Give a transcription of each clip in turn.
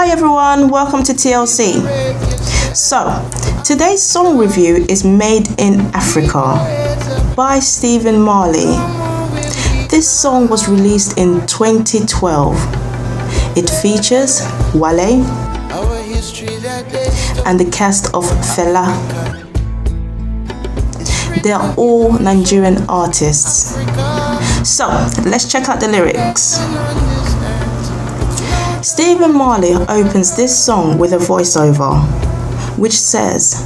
Hi everyone, welcome to TLC. So, today's song review is Made in Africa by Marley. This song was released in 2012. It features Wale and the cast of Fela. They are all Nigerian artists. So, let's check out the lyrics. Marley opens this song with a voiceover, which says,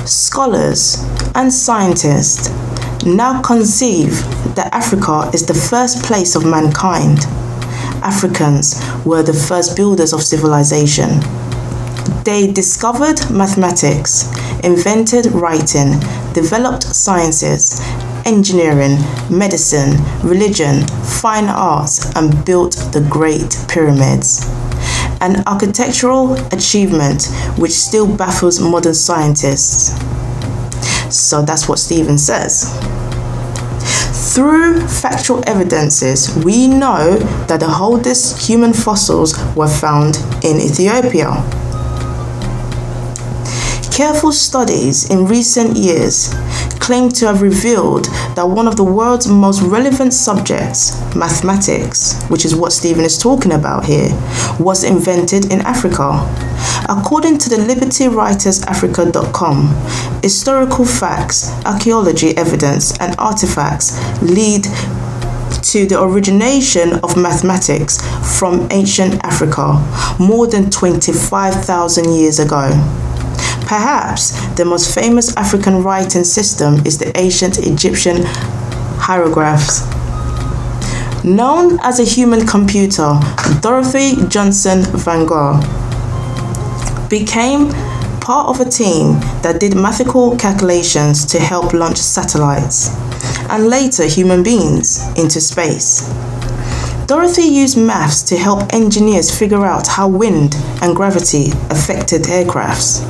"Scholars and scientists now conceive that Africa is the first place of mankind. Africans were the first builders of civilization. They discovered mathematics, invented writing, developed sciences, engineering, medicine, religion, fine arts, and built the Great Pyramids. An architectural achievement which still baffles modern scientists." So that's what Stephen says. Through factual evidences, we know that the oldest human fossils were found in Ethiopia. Careful studies in recent years claim to have revealed that one of the world's most relevant subjects, mathematics, which is what Stephen is talking about here, was invented in Africa. According to the LibertyWritersAfrica.com, historical facts, archaeology evidence, and artifacts lead to the origination of mathematics from ancient Africa more than 25,000 years ago. Perhaps the most famous African writing system is the ancient Egyptian hieroglyphs. Known as a human computer, Dorothy Johnson Van Gogh became part of a team that did mathematical calculations to help launch satellites and later human beings into space. Dorothy used maths to help engineers figure out how wind and gravity affected aircrafts.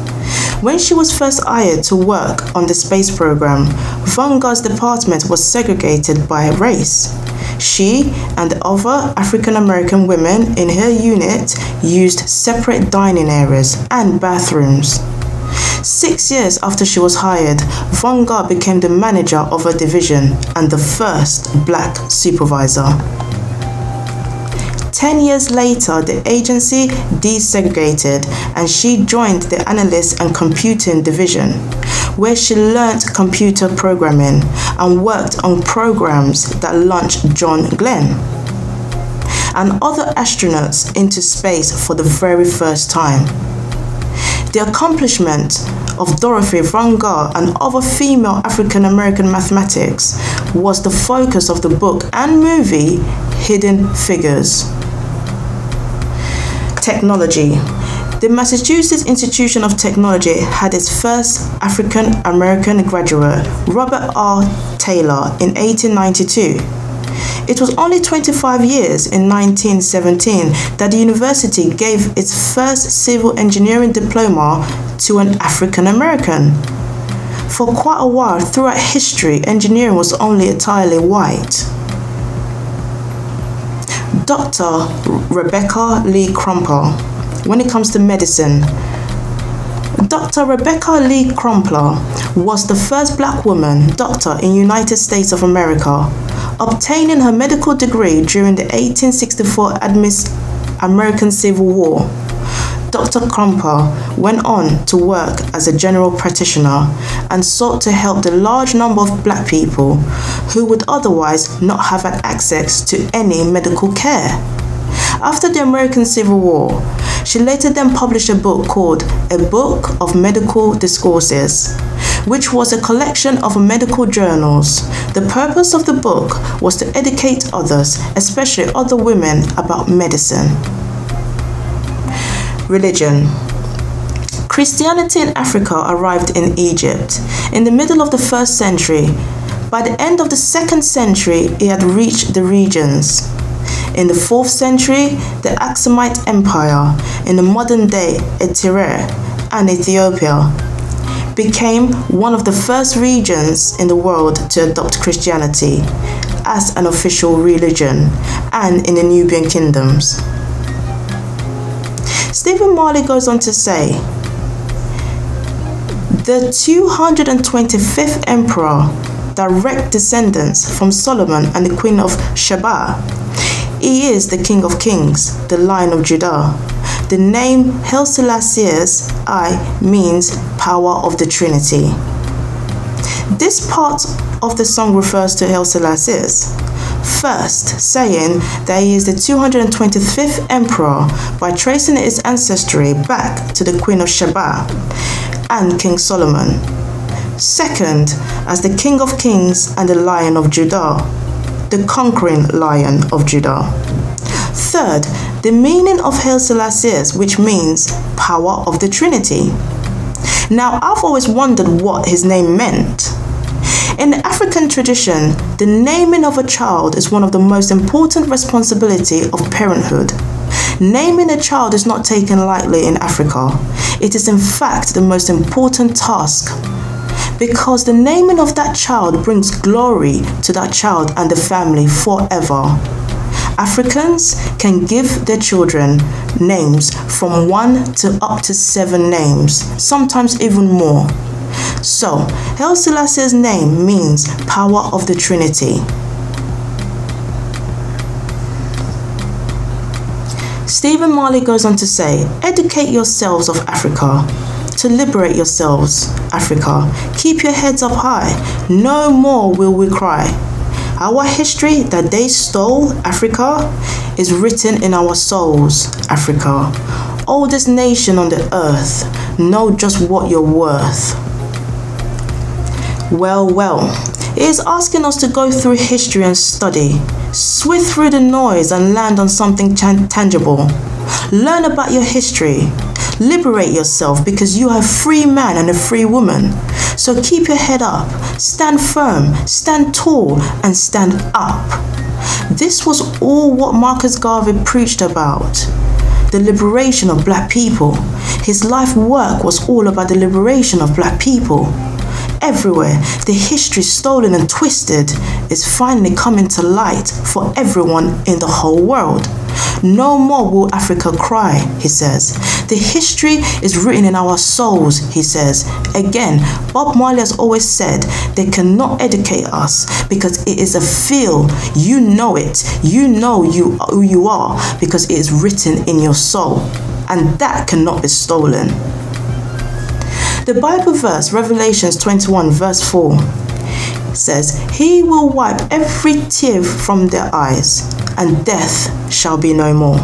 When she was first hired to work on the space program, Van Gogh's department was segregated by race. She and the other African American women in her unit used separate dining areas and bathrooms. 6 years after she was hired, Van Gogh became the manager of her division and the first black supervisor. 10 years later, the agency desegregated and she joined the Analyst and Computing Division, where she learnt computer programming and worked on programs that launched John Glenn and other astronauts into space for the very first time. The accomplishment of Dorothy Van Gogh and other female African American mathematics was the focus of the book and movie Hidden Figures. Technology. The Massachusetts Institute of Technology had its first African American graduate, Robert R. Taylor, in 1892. It was only 25 years in 1917 that the university gave its first civil engineering diploma to an African American. For quite a while throughout history, engineering was only entirely white. Dr. Rebecca Lee Crumpler. When it comes to medicine, Dr. Rebecca Lee Crumpler was the first black woman doctor in the United States of America, obtaining her medical degree during the 1864 American Civil War. Dr. Crumpler went on to work as a general practitioner and sought to help the large number of black people who would otherwise not have had access to any medical care. After the American Civil War, she later then published a book called A Book of Medical Discourses, which was a collection of medical journals. The purpose of the book was to educate others, especially other women, about medicine. Religion. Christianity in Africa arrived in Egypt in the middle of the 1st century. By the end of the 2nd century, it had reached the regions. In the 4th century, the Aksumite Empire, in the modern-day Eritrea and Ethiopia, became one of the first regions in the world to adopt Christianity as an official religion, and in the Nubian kingdoms. Stephen Marley goes on to say, the 225th emperor, direct descendants from Solomon and the Queen of Sheba. He is the King of Kings, the Lion of Judah. The name Haile Selassie I means power of the Trinity. This part of the song refers to Haile Selassie, first saying that he is the 225th emperor by tracing his ancestry back to the Queen of Sheba and King Solomon. Second, as the King of Kings and the Lion of Judah, the conquering Lion of Judah. Third, the meaning of Haile Selassie, which means power of the Trinity. Now, I've always wondered what his name meant. In the African tradition, the naming of a child is one of the most important responsibilities of parenthood. Naming a child is not taken lightly in Africa. It is in fact the most important task, because the naming of that child brings glory to that child and the family forever. Africans can give their children names from 1 to up to 7 names, sometimes even more. So, Haile Selassie's name means power of the Trinity. Stephen Marley goes on to say, educate yourselves of Africa. To liberate yourselves, Africa. Keep your heads up high. No more will we cry. Our history that they stole, Africa, is written in our souls, Africa. Oldest nation on the earth, know just what you're worth. Well, it is asking us to go through history and study, sweep through the noise and land on something tangible. Learn about your history. Liberate yourself, because you are a free man and a free woman. So keep your head up, stand firm, stand tall, and stand up. This was all what Marcus Garvey preached about, the liberation of black people. His life work was all about the liberation of black people. Everywhere, the history stolen and twisted is finally coming to light for everyone in the whole world. No more will Africa cry, he says. The history is written in our souls, he says. Again, Bob Marley has always said they cannot educate us because it is a feel. You know it. You know who you are because it is written in your soul. And that cannot be stolen. The Bible verse, Revelations 21 verse 4, says, He will wipe every tear from their eyes, and death shall be no more.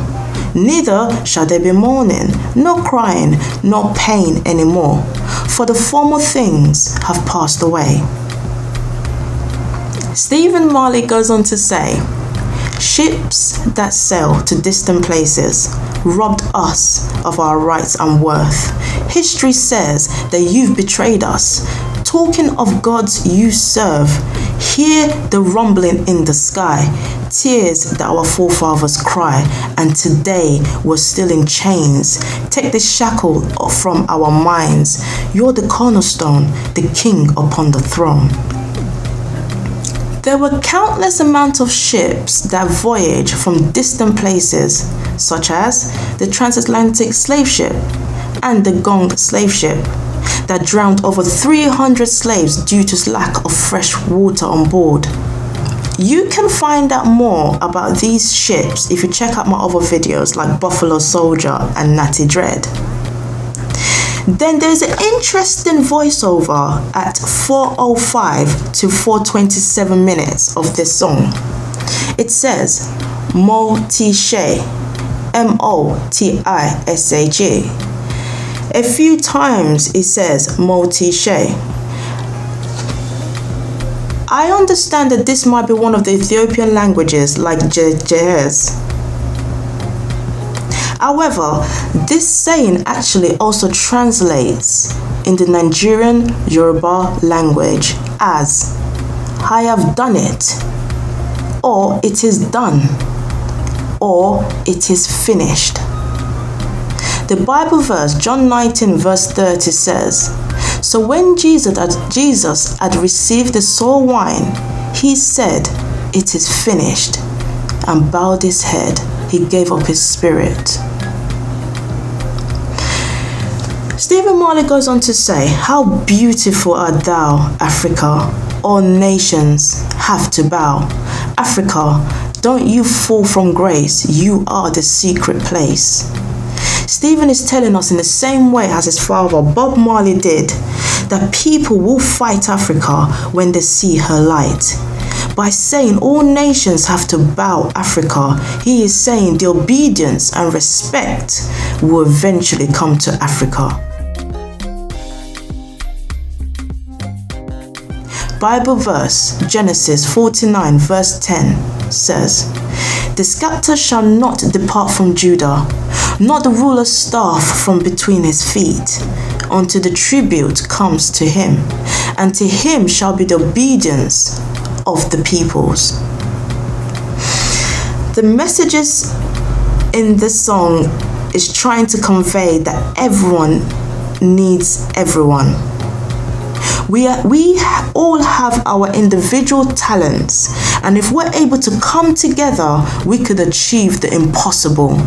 Neither shall there be mourning, nor crying, nor pain anymore, for the former things have passed away. Stephen Marley goes on to say, ships that sail to distant places robbed us of our rights and worth. History says that you've betrayed us. Talking of gods you serve, hear the rumbling in the sky, tears that our forefathers cry, and today we're still in chains. Take the shackle from our minds. You're the cornerstone, the king upon the throne. There were countless amounts of ships that voyage from distant places, such as the transatlantic slave ship and the Gong slave ship, that drowned over 300 slaves due to lack of fresh water on board. You can find out more about these ships if you check out my other videos like Buffalo Soldier and Natty Dread. Then there's an interesting voiceover at 4:05 to 4:27 minutes of this song. It says, Motishe, M-O-T-I-S-H-E. A few times it says Motishe. I understand that this might be one of the Ethiopian languages like Jez. However, this saying actually also translates in the Nigerian Yoruba language as I have done it, or it is done, or it is finished. The Bible verse, John 19 verse 30 says, So when Jesus had received the sour wine, he said, It is finished, and bowed his head. He gave up his spirit. Stephen Marley goes on to say, "How beautiful art thou, Africa. All nations have to bow. Africa, don't you fall from grace. You are the secret place." Stephen is telling us in the same way as his father Bob Marley did, that people will fight Africa when they see her light. By saying all nations have to bow Africa, he is saying the obedience and respect will eventually come to Africa. Bible verse Genesis 49 verse 10 says, "The scepter shall not depart from Judah, nor the ruler's staff from between his feet, until the tribute comes to him, and to him shall be the obedience of the peoples." The messages in this song is trying to convey that everyone needs everyone. We all have our individual talents, and if we're able to come together, we could achieve the impossible.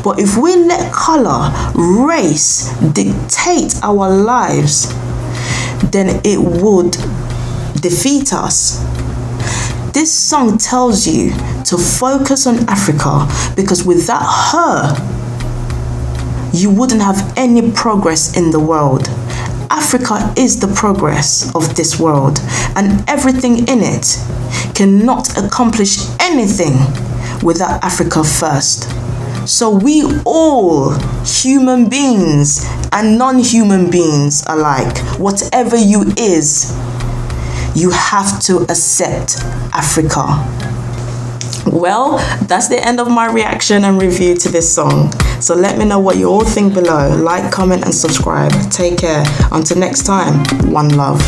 But if we let color, race dictate our lives, then it would defeat us. This song tells you to focus on Africa, because without her, you wouldn't have any progress in the world. Africa is the progress of this world, and everything in it cannot accomplish anything without Africa first. So we all, human beings and non-human beings alike, whatever you is, you have to accept Africa. Well, that's the end of my reaction and review to this song. So let me know what you all think below. Like, comment and subscribe. Take care. Until next time, one love.